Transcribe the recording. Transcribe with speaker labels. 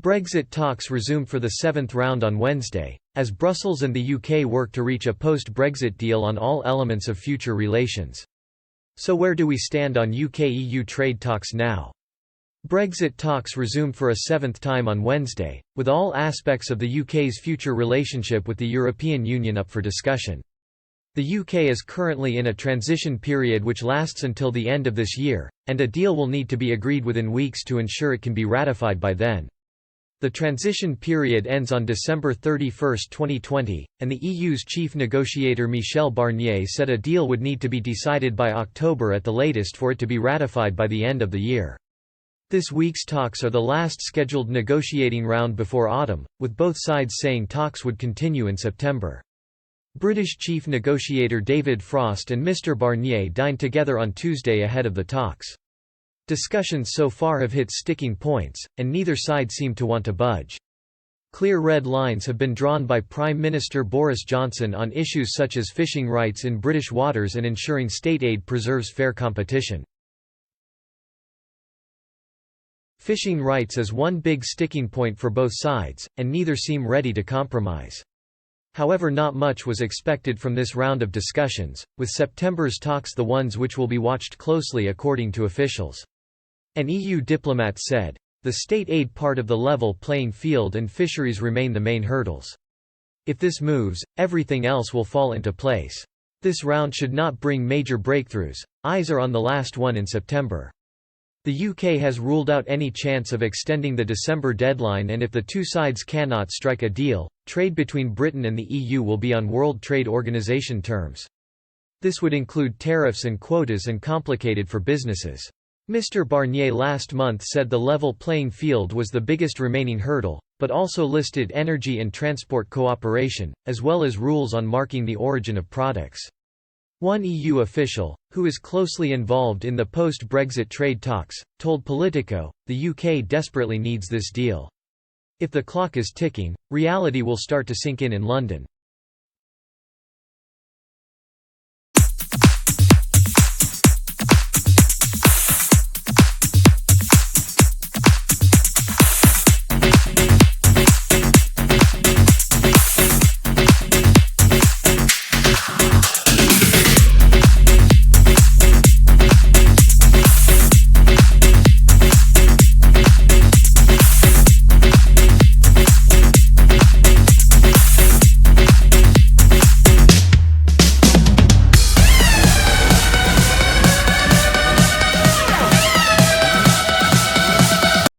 Speaker 1: Brexit talks resumed for the seventh round on Wednesday, as Brussels and the UK work to reach a post-Brexit deal on all elements of future relations. So where do we stand on UK-EU trade talks now? Brexit talks resumed for a seventh time on Wednesday, with all aspects of the UK's future relationship with the European Union up for discussion. The UK is currently in a transition period which lasts until the end of this year, and a deal will need to be agreed within weeks to ensure it can be ratified by then. The transition period ends on December 31, 2020, and the EU's chief negotiator Michel Barnier said a deal would need to be decided by October at the latest for it to be ratified by the end of the year. This week's talks are the last scheduled negotiating round before autumn, with both sides saying talks would continue in September. British chief negotiator David Frost and Mr Barnier dined together on Tuesday ahead of the talks. Discussions so far have hit sticking points, and neither side seemed to want to budge. Clear red lines have been drawn by Prime Minister Boris Johnson on issues such as fishing rights in British waters and ensuring state aid preserves fair competition. Fishing rights is one big sticking point for both sides, and neither seem ready to compromise. However, not much was expected from this round of discussions, with September's talks the ones which will be watched closely according to officials. An EU diplomat said, "The state aid part of the level playing field and fisheries remain the main hurdles. If this moves, everything else will fall into place. This round should not bring major breakthroughs. Eyes are on the last one in September." The UK has ruled out any chance of extending the December deadline, and if the two sides cannot strike a deal, trade between Britain and the EU will be on World Trade Organization terms. This would include tariffs and quotas and complicated for businesses. Mr Barnier last month said the level playing field was the biggest remaining hurdle, but also listed energy and transport cooperation, as well as rules on marking the origin of products. One EU official, who is closely involved in the post-Brexit trade talks, told Politico, "The UK desperately needs this deal. If the clock is ticking, reality will start to sink in London.